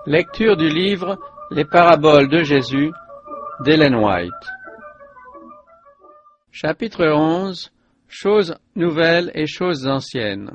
Lecture du livre Les paraboles de Jésus d'Ellen White. Chapitre 11. Choses nouvelles et choses anciennes.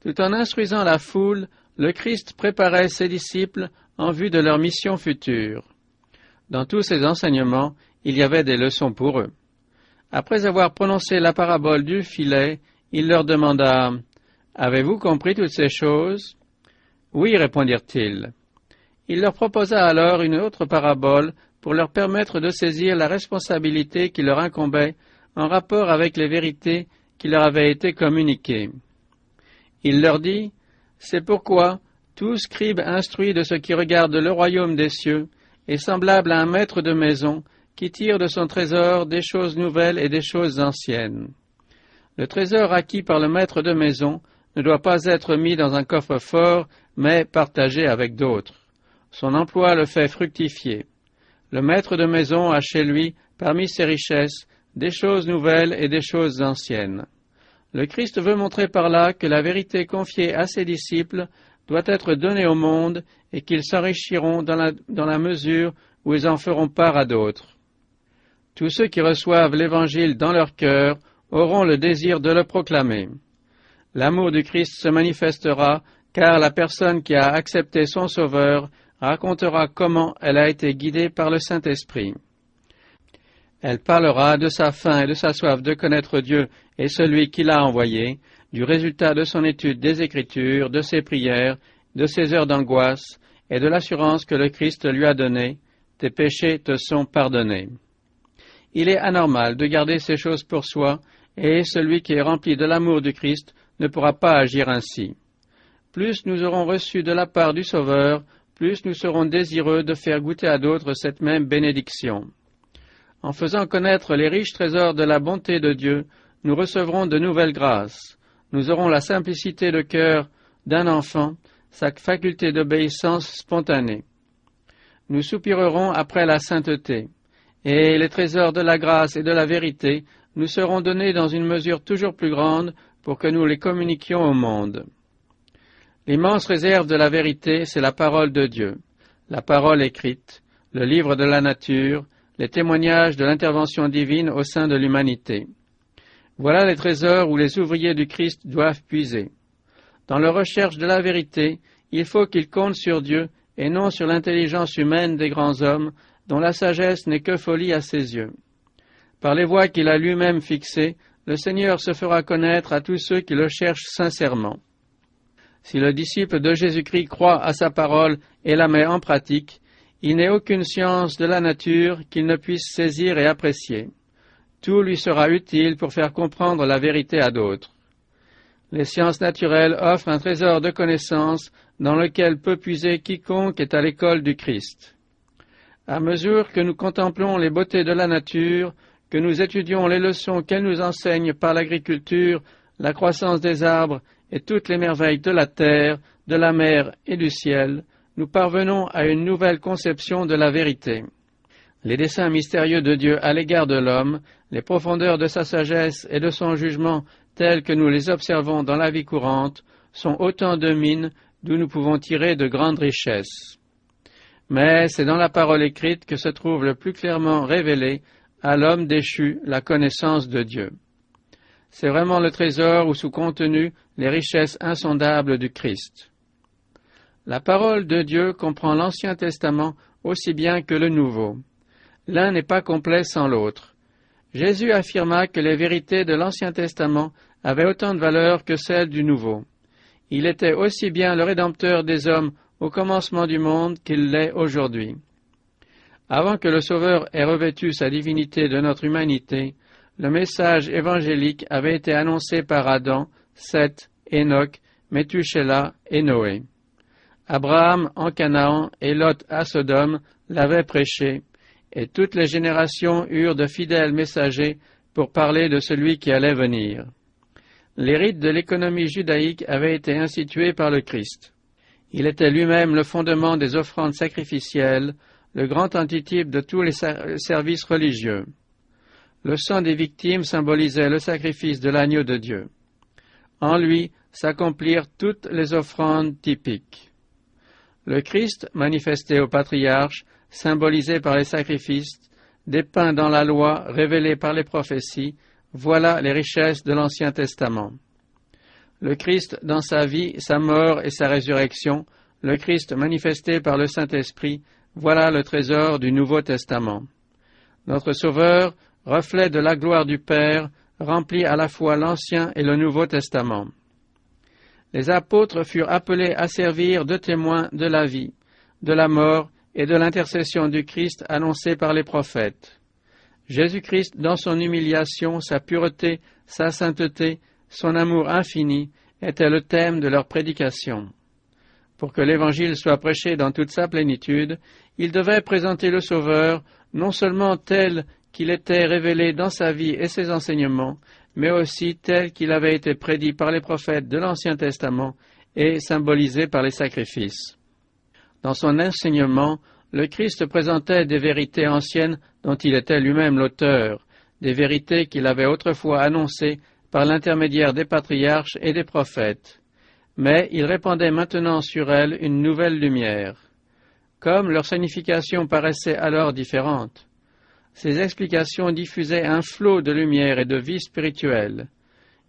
Tout en instruisant la foule, le Christ préparait ses disciples en vue de leur mission future. Dans tous ses enseignements, il y avait des leçons pour eux. Après avoir prononcé la parabole du filet, il leur demanda « Avez-vous compris toutes ces choses ?» « Oui, répondirent-ils. » Il leur proposa alors une autre parabole pour leur permettre de saisir la responsabilité qui leur incombait en rapport avec les vérités qui leur avaient été communiquées. Il leur dit « C'est pourquoi tout scribe instruit de ce qui regarde le royaume des cieux est semblable à un maître de maison qui tire de son trésor des choses nouvelles et des choses anciennes. Le trésor acquis par le maître de maison ne doit pas être mis dans un coffre-fort, mais partagé avec d'autres. Son emploi le fait fructifier. Le maître de maison a chez lui, parmi ses richesses, des choses nouvelles et des choses anciennes. Le Christ veut montrer par là que la vérité confiée à ses disciples doit être donnée au monde et qu'ils s'enrichiront dans la mesure où ils en feront part à d'autres. Tous ceux qui reçoivent l'Évangile dans leur cœur auront le désir de le proclamer. L'amour du Christ se manifestera, car la personne qui a accepté son Sauveur racontera comment elle a été guidée par le Saint-Esprit. Elle parlera de sa faim et de sa soif de connaître Dieu et celui qui l'a envoyé, du résultat de son étude des Écritures, de ses prières, de ses heures d'angoisse et de l'assurance que le Christ lui a donnée. Tes péchés te sont pardonnés. Il est anormal de garder ces choses pour soi, et celui qui est rempli de l'amour du Christ ne pourra pas agir ainsi. Plus nous aurons reçu de la part du Sauveur, plus nous serons désireux de faire goûter à d'autres cette même bénédiction. En faisant connaître les riches trésors de la bonté de Dieu, nous recevrons de nouvelles grâces. Nous aurons la simplicité de cœur d'un enfant, sa faculté d'obéissance spontanée. Nous soupirerons après la sainteté, et les trésors de la grâce et de la vérité nous seront donnés dans une mesure toujours plus grande pour que nous les communiquions au monde. L'immense réserve de la vérité, c'est la parole de Dieu, la parole écrite, le livre de la nature, les témoignages de l'intervention divine au sein de l'humanité. Voilà les trésors où les ouvriers du Christ doivent puiser. Dans leur recherche de la vérité, il faut qu'ils comptent sur Dieu et non sur l'intelligence humaine des grands hommes, dont la sagesse n'est que folie à ses yeux. Par les voies qu'il a lui-même fixées, le Seigneur se fera connaître à tous ceux qui le cherchent sincèrement. Si le disciple de Jésus-Christ croit à sa parole et la met en pratique, il n'est aucune science de la nature qu'il ne puisse saisir et apprécier. Tout lui sera utile pour faire comprendre la vérité à d'autres. Les sciences naturelles offrent un trésor de connaissances dans lequel peut puiser quiconque est à l'école du Christ. À mesure que nous contemplons les beautés de la nature, que nous étudions les leçons qu'elle nous enseigne par l'agriculture, la croissance des arbres et toutes les merveilles de la terre, de la mer et du ciel, nous parvenons à une nouvelle conception de la vérité. Les desseins mystérieux de Dieu à l'égard de l'homme, les profondeurs de sa sagesse et de son jugement tels que nous les observons dans la vie courante, sont autant de mines d'où nous pouvons tirer de grandes richesses. Mais c'est dans la parole écrite que se trouve le plus clairement révélé à l'homme déchu la connaissance de Dieu. C'est vraiment le trésor où sont contenues les richesses insondables du Christ. La parole de Dieu comprend l'Ancien Testament aussi bien que le Nouveau. L'un n'est pas complet sans l'autre. Jésus affirma que les vérités de l'Ancien Testament avaient autant de valeur que celles du Nouveau. Il était aussi bien le Rédempteur des hommes au commencement du monde qu'il l'est aujourd'hui. Avant que le Sauveur ait revêtu sa divinité de notre humanité, le message évangélique avait été annoncé par Adam, Seth, Enoch, Methushélah et Noé. Abraham en Canaan et Lot à Sodome l'avaient prêché, et toutes les générations eurent de fidèles messagers pour parler de celui qui allait venir. Les rites de l'économie judaïque avaient été institués par le Christ. Il était lui-même le fondement des offrandes sacrificielles, le grand antitype de tous les services religieux. Le sang des victimes symbolisait le sacrifice de l'agneau de Dieu. En lui s'accomplirent toutes les offrandes typiques. Le Christ, manifesté aux patriarches, symbolisé par les sacrifices, dépeint dans la loi, révélé par les prophéties, voilà les richesses de l'Ancien Testament. Le Christ dans sa vie, sa mort et sa résurrection, le Christ manifesté par le Saint-Esprit, voilà le trésor du Nouveau Testament. Notre Sauveur, reflet de la gloire du Père, remplit à la fois l'Ancien et le Nouveau Testament. Les apôtres furent appelés à servir de témoins de la vie, de la mort et de l'intercession du Christ annoncée par les prophètes. Jésus-Christ, dans son humiliation, sa pureté, sa sainteté, son amour infini, était le thème de leur prédication. Pour que l'Évangile soit prêché dans toute sa plénitude, il devait présenter le Sauveur non seulement tel qu'il était révélé dans sa vie et ses enseignements, mais aussi tel qu'il avait été prédit par les prophètes de l'Ancien Testament et symbolisé par les sacrifices. Dans son enseignement, le Christ présentait des vérités anciennes dont il était lui-même l'auteur, des vérités qu'il avait autrefois annoncées par l'intermédiaire des patriarches et des prophètes. Mais il répandait maintenant sur elles une nouvelle lumière. Comme leur signification paraissait alors différente, ces explications diffusaient un flot de lumière et de vie spirituelle.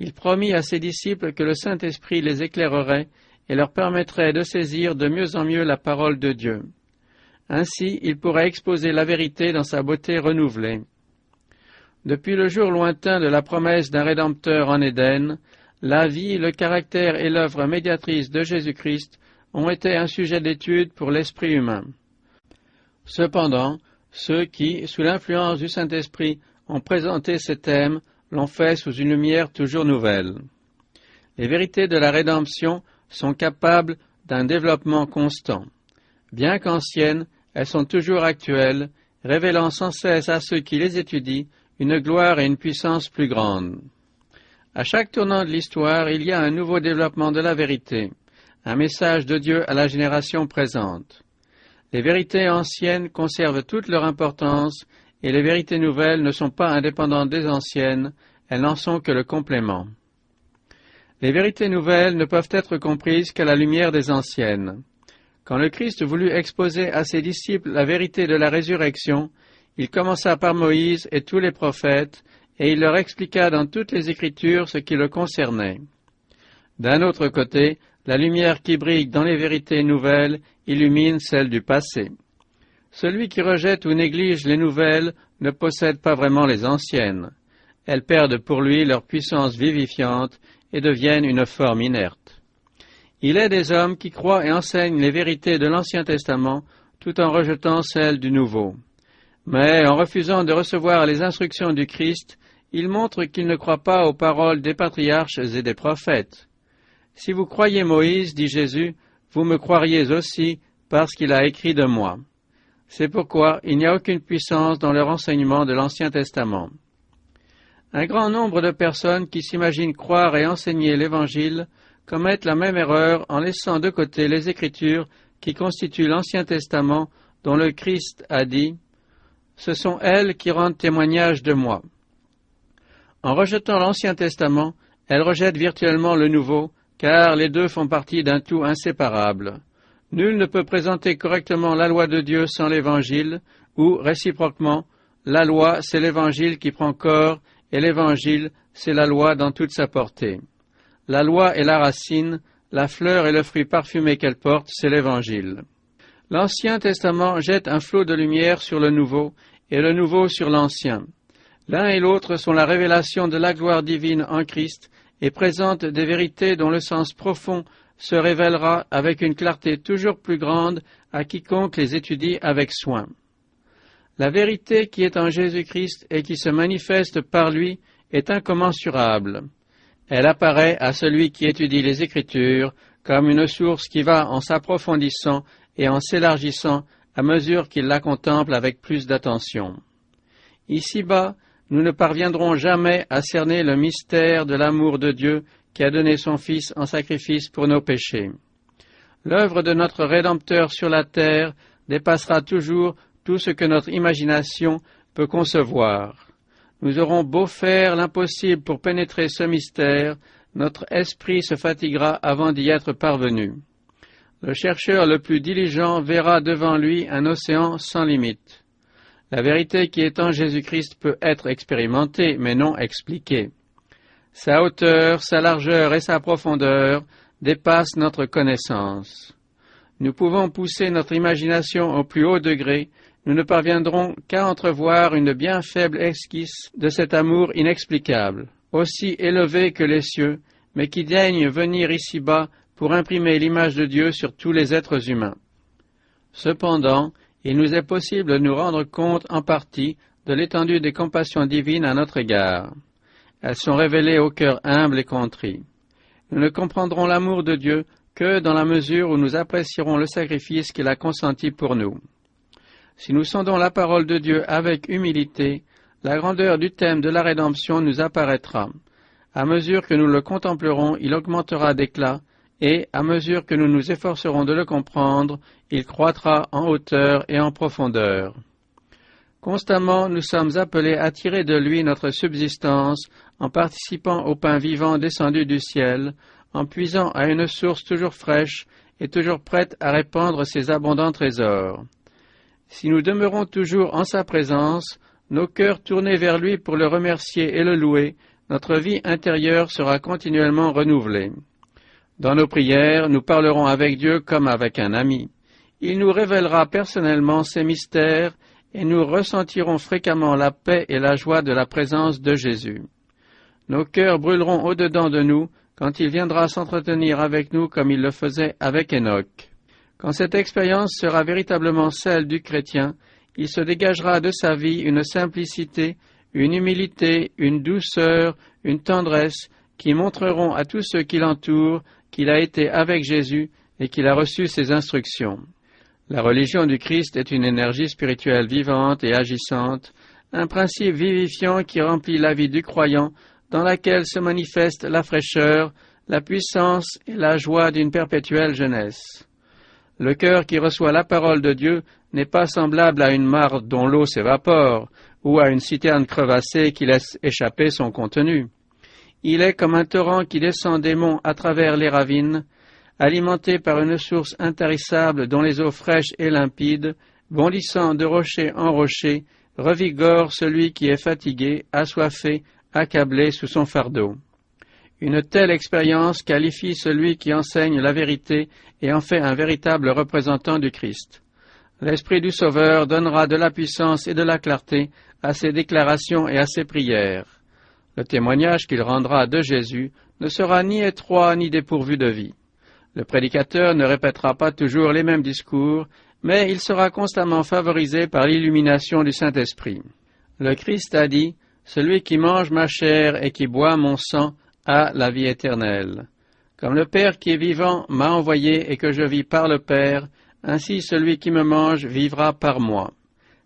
Il promit à ses disciples que le Saint-Esprit les éclairerait et leur permettrait de saisir de mieux en mieux la parole de Dieu. Ainsi, ils pourraient exposer la vérité dans sa beauté renouvelée. Depuis le jour lointain de la promesse d'un Rédempteur en Éden, la vie, le caractère et l'œuvre médiatrice de Jésus-Christ ont été un sujet d'étude pour l'esprit humain. Cependant, ceux qui, sous l'influence du Saint-Esprit, ont présenté ces thèmes l'ont fait sous une lumière toujours nouvelle. Les vérités de la rédemption sont capables d'un développement constant. Bien qu'anciennes, elles sont toujours actuelles, révélant sans cesse à ceux qui les étudient une gloire et une puissance plus grandes. À chaque tournant de l'histoire, il y a un nouveau développement de la vérité, un message de Dieu à la génération présente. Les vérités anciennes conservent toute leur importance et les vérités nouvelles ne sont pas indépendantes des anciennes, elles n'en sont que le complément. Les vérités nouvelles ne peuvent être comprises qu'à la lumière des anciennes. Quand le Christ voulut exposer à ses disciples la vérité de la résurrection, il commença par Moïse et tous les prophètes, et il leur expliqua dans toutes les Écritures ce qui le concernait. D'un autre côté, la lumière qui brille dans les vérités nouvelles illumine celle du passé. Celui qui rejette ou néglige les nouvelles ne possède pas vraiment les anciennes. Elles perdent pour lui leur puissance vivifiante et deviennent une forme inerte. Il est des hommes qui croient et enseignent les vérités de l'Ancien Testament tout en rejetant celles du Nouveau. Mais en refusant de recevoir les instructions du Christ, ils montrent qu'ils ne croient pas aux paroles des patriarches et des prophètes. Si vous croyez Moïse, dit Jésus, vous me croiriez aussi parce qu'il a écrit de moi. C'est pourquoi il n'y a aucune puissance dans leur enseignement de l'Ancien Testament. Un grand nombre de personnes qui s'imaginent croire et enseigner l'Évangile commettent la même erreur en laissant de côté les Écritures qui constituent l'Ancien Testament dont le Christ a dit « Ce sont elles qui rendent témoignage de moi ». En rejetant l'Ancien Testament, elles rejettent virtuellement le Nouveau, car les deux font partie d'un tout inséparable. Nul ne peut présenter correctement la loi de Dieu sans l'Évangile, ou, réciproquement, la loi, c'est l'Évangile qui prend corps, et l'Évangile, c'est la loi dans toute sa portée. La loi est la racine, la fleur et le fruit parfumé qu'elle porte, c'est l'Évangile. L'Ancien Testament jette un flot de lumière sur le Nouveau, et le Nouveau sur l'Ancien. L'un et l'autre sont la révélation de la gloire divine en Christ, et présentent des vérités dont le sens profond se révélera avec une clarté toujours plus grande à quiconque les étudie avec soin. La vérité qui est en Jésus-Christ et qui se manifeste par lui est incommensurable. Elle apparaît à celui qui étudie les Écritures comme une source qui va en s'approfondissant et en s'élargissant à mesure qu'il la contemple avec plus d'attention. Ici-bas, nous ne parviendrons jamais à cerner le mystère de l'amour de Dieu qui a donné son Fils en sacrifice pour nos péchés. L'œuvre de notre Rédempteur sur la terre dépassera toujours tout ce que notre imagination peut concevoir. Nous aurons beau faire l'impossible pour pénétrer ce mystère, notre esprit se fatiguera avant d'y être parvenu. Le chercheur le plus diligent verra devant lui un océan sans limite. La vérité qui est en Jésus-Christ peut être expérimentée, mais non expliquée. Sa hauteur, sa largeur et sa profondeur dépassent notre connaissance. Nous pouvons pousser notre imagination au plus haut degré, nous ne parviendrons qu'à entrevoir une bien faible esquisse de cet amour inexplicable, aussi élevé que les cieux, mais qui daigne venir ici-bas pour imprimer l'image de Dieu sur tous les êtres humains. Cependant, il nous est possible de nous rendre compte en partie de l'étendue des compassions divines à notre égard. Elles sont révélées au cœur humble et contrit. Nous ne comprendrons l'amour de Dieu que dans la mesure où nous apprécierons le sacrifice qu'il a consenti pour nous. Si nous sondons la parole de Dieu avec humilité, la grandeur du thème de la rédemption nous apparaîtra. À mesure que nous le contemplerons, il augmentera d'éclat, et, à mesure que nous nous efforcerons de le comprendre, il croîtra en hauteur et en profondeur. Constamment, nous sommes appelés à tirer de lui notre subsistance en participant au pain vivant descendu du ciel, en puisant à une source toujours fraîche et toujours prête à répandre ses abondants trésors. Si nous demeurons toujours en sa présence, nos cœurs tournés vers lui pour le remercier et le louer, notre vie intérieure sera continuellement renouvelée. Dans nos prières, nous parlerons avec Dieu comme avec un ami. Il nous révélera personnellement ses mystères et nous ressentirons fréquemment la paix et la joie de la présence de Jésus. Nos cœurs brûleront au-dedans de nous quand il viendra s'entretenir avec nous comme il le faisait avec Enoch. Quand cette expérience sera véritablement celle du chrétien, il se dégagera de sa vie une simplicité, une humilité, une douceur, une tendresse qui montreront à tous ceux qui l'entourent qu'il a été avec Jésus et qu'il a reçu ses instructions. La religion du Christ est une énergie spirituelle vivante et agissante, un principe vivifiant qui remplit la vie du croyant, dans laquelle se manifeste la fraîcheur, la puissance et la joie d'une perpétuelle jeunesse. Le cœur qui reçoit la parole de Dieu n'est pas semblable à une mare dont l'eau s'évapore, ou à une citerne crevassée qui laisse échapper son contenu. Il est comme un torrent qui descend des monts à travers les ravines, alimenté par une source intarissable dont les eaux fraîches et limpides, bondissant de rocher en rocher, revigorent celui qui est fatigué, assoiffé, accablé sous son fardeau. Une telle expérience qualifie celui qui enseigne la vérité et en fait un véritable représentant du Christ. L'Esprit du Sauveur donnera de la puissance et de la clarté à ses déclarations et à ses prières. Le témoignage qu'il rendra de Jésus ne sera ni étroit ni dépourvu de vie. Le prédicateur ne répétera pas toujours les mêmes discours, mais il sera constamment favorisé par l'illumination du Saint-Esprit. Le Christ a dit « Celui qui mange ma chair et qui boit mon sang a la vie éternelle. Comme le Père qui est vivant m'a envoyé et que je vis par le Père, ainsi celui qui me mange vivra par moi.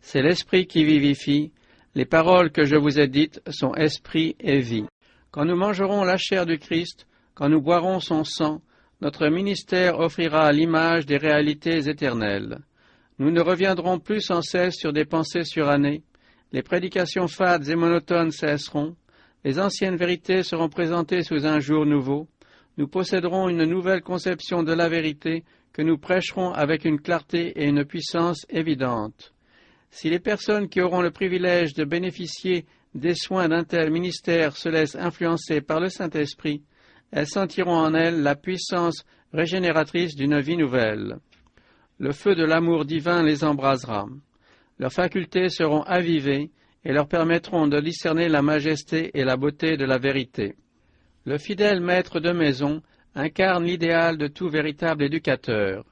C'est l'Esprit qui vivifie. Les paroles que je vous ai dites sont esprit et vie. Quand nous mangerons la chair du Christ, quand nous boirons son sang, notre ministère offrira l'image des réalités éternelles. Nous ne reviendrons plus sans cesse sur des pensées surannées. Les prédications fades et monotones cesseront. Les anciennes vérités seront présentées sous un jour nouveau. Nous posséderons une nouvelle conception de la vérité que nous prêcherons avec une clarté et une puissance évidentes. Si les personnes qui auront le privilège de bénéficier des soins d'un tel ministère se laissent influencer par le Saint-Esprit, elles sentiront en elles la puissance régénératrice d'une vie nouvelle. Le feu de l'amour divin les embrasera. Leurs facultés seront avivées et leur permettront de discerner la majesté et la beauté de la vérité. Le fidèle maître de maison incarne l'idéal de tout véritable éducateur.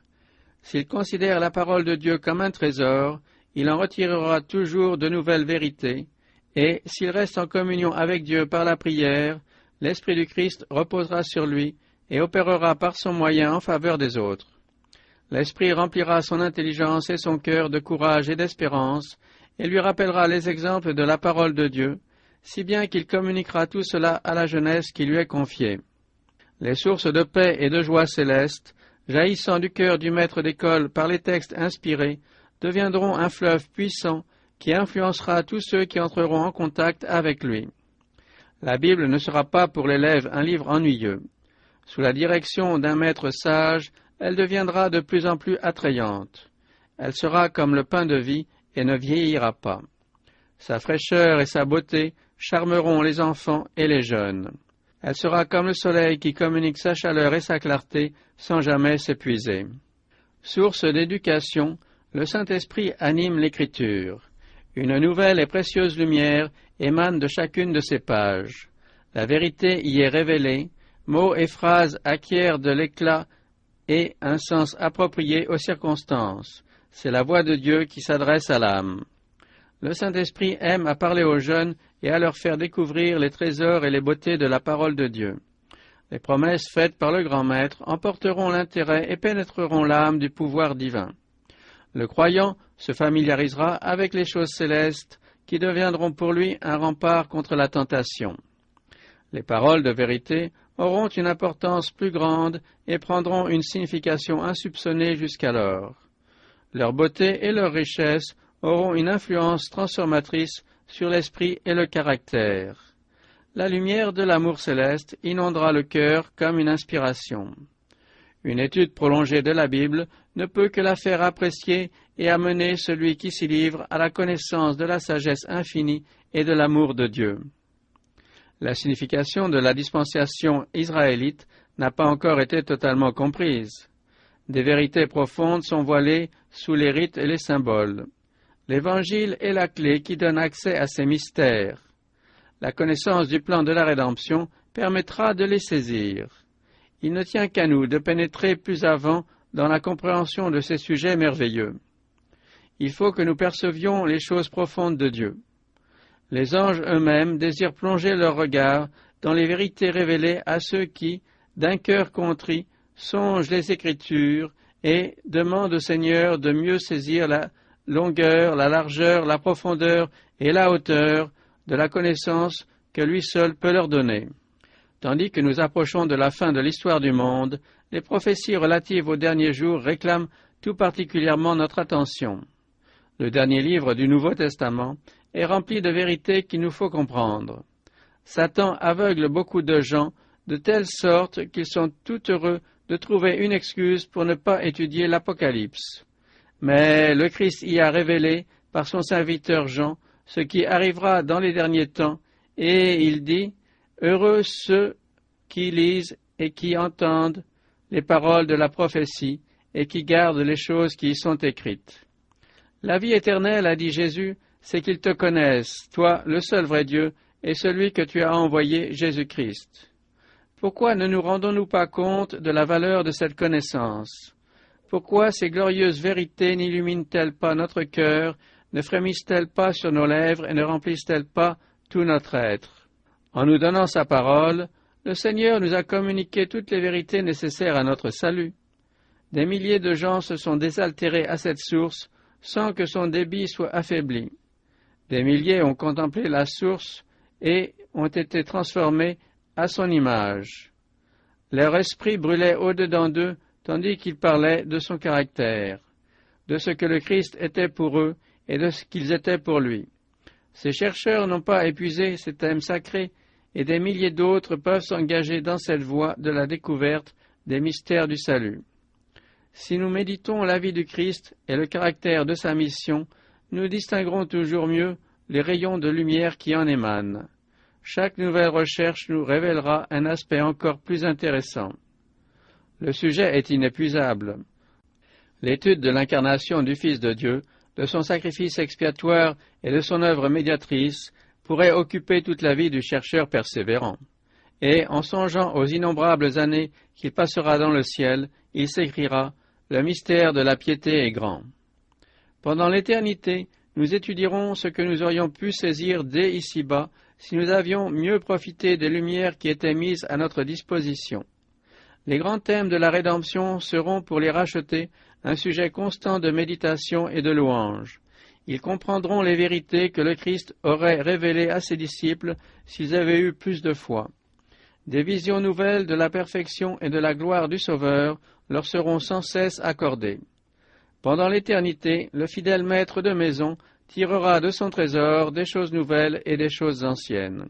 S'il considère la parole de Dieu comme un trésor, il en retirera toujours de nouvelles vérités, et s'il reste en communion avec Dieu par la prière, l'Esprit du Christ reposera sur lui et opérera par son moyen en faveur des autres. L'Esprit remplira son intelligence et son cœur de courage et d'espérance, et lui rappellera les exemples de la parole de Dieu, si bien qu'il communiquera tout cela à la jeunesse qui lui est confiée. Les sources de paix et de joie céleste, jaillissant du cœur du maître d'école par les textes inspirés, deviendront un fleuve puissant qui influencera tous ceux qui entreront en contact avec lui. La Bible ne sera pas pour l'élève un livre ennuyeux. Sous la direction d'un maître sage, elle deviendra de plus en plus attrayante. Elle sera comme le pain de vie et ne vieillira pas. Sa fraîcheur et sa beauté charmeront les enfants et les jeunes. Elle sera comme le soleil qui communique sa chaleur et sa clarté sans jamais s'épuiser. Source d'éducation, le Saint-Esprit anime l'Écriture. Une nouvelle et précieuse lumière émane de chacune de ses pages. La vérité y est révélée, mots et phrases acquièrent de l'éclat et un sens approprié aux circonstances. C'est la voix de Dieu qui s'adresse à l'âme. Le Saint-Esprit aime à parler aux jeunes et à leur faire découvrir les trésors et les beautés de la parole de Dieu. Les promesses faites par le grand Maître emporteront l'intérêt et pénétreront l'âme du pouvoir divin. Le croyant se familiarisera avec les choses célestes qui deviendront pour lui un rempart contre la tentation. Les paroles de vérité auront une importance plus grande et prendront une signification insoupçonnée jusqu'alors. Leur beauté et leur richesse auront une influence transformatrice sur l'esprit et le caractère. La lumière de l'amour céleste inondera le cœur comme une inspiration. Une étude prolongée de la Bible ne peut que la faire apprécier et amener celui qui s'y livre à la connaissance de la sagesse infinie et de l'amour de Dieu. La signification de la dispensation israélite n'a pas encore été totalement comprise. Des vérités profondes sont voilées sous les rites et les symboles. L'Évangile est la clé qui donne accès à ces mystères. La connaissance du plan de la rédemption permettra de les saisir. Il ne tient qu'à nous de pénétrer plus avant dans la compréhension de ces sujets merveilleux. Il faut que nous percevions les choses profondes de Dieu. Les anges eux-mêmes désirent plonger leur regard dans les vérités révélées à ceux qui, d'un cœur contrit, songent les Écritures et demandent au Seigneur de mieux saisir la longueur, la largeur, la profondeur et la hauteur de la connaissance que lui seul peut leur donner. Tandis que nous approchons de la fin de l'histoire du monde, les prophéties relatives aux derniers jours réclament tout particulièrement notre attention. Le dernier livre du Nouveau Testament est rempli de vérités qu'il nous faut comprendre. Satan aveugle beaucoup de gens de telle sorte qu'ils sont tout heureux de trouver une excuse pour ne pas étudier l'Apocalypse. Mais le Christ y a révélé, par son serviteur Jean, ce qui arrivera dans les derniers temps, et il dit « Heureux ceux qui lisent et qui entendent les paroles de la prophétie et qui gardent les choses qui y sont écrites. » La vie éternelle, a dit Jésus, c'est qu'ils te connaissent, toi, le seul vrai Dieu, et celui que tu as envoyé, Jésus-Christ. Pourquoi ne nous rendons-nous pas compte de la valeur de cette connaissance? Pourquoi ces glorieuses vérités n'illuminent-elles pas notre cœur, ne frémissent-elles pas sur nos lèvres et ne remplissent-elles pas tout notre être? En nous donnant sa parole, le Seigneur nous a communiqué toutes les vérités nécessaires à notre salut. Des milliers de gens se sont désaltérés à cette source sans que son débit soit affaibli. Des milliers ont contemplé la source et ont été transformés à son image. Leur esprit brûlait au-dedans d'eux, tandis qu'ils parlaient de son caractère, de ce que le Christ était pour eux et de ce qu'ils étaient pour lui. Ces chercheurs n'ont pas épuisé ces thèmes sacrés, et des milliers d'autres peuvent s'engager dans cette voie de la découverte des mystères du salut. Si nous méditons la vie du Christ et le caractère de sa mission, nous distinguerons toujours mieux les rayons de lumière qui en émanent. Chaque nouvelle recherche nous révélera un aspect encore plus intéressant. Le sujet est inépuisable. L'étude de l'incarnation du Fils de Dieu, de son sacrifice expiatoire et de son œuvre médiatrice pourrait occuper toute la vie du chercheur persévérant. Et, en songeant aux innombrables années qu'il passera dans le ciel, il s'écriera « Le mystère de la piété est grand ». Pendant l'éternité, nous étudierons ce que nous aurions pu saisir dès ici-bas si nous avions mieux profité des lumières qui étaient mises à notre disposition. Les grands thèmes de la rédemption seront, pour les rachetés, un sujet constant de méditation et de louange. Ils comprendront les vérités que le Christ aurait révélées à ses disciples s'ils avaient eu plus de foi. Des visions nouvelles de la perfection et de la gloire du Sauveur leur seront sans cesse accordées. Pendant l'éternité, le fidèle maître de maison tirera de son trésor des choses nouvelles et des choses anciennes.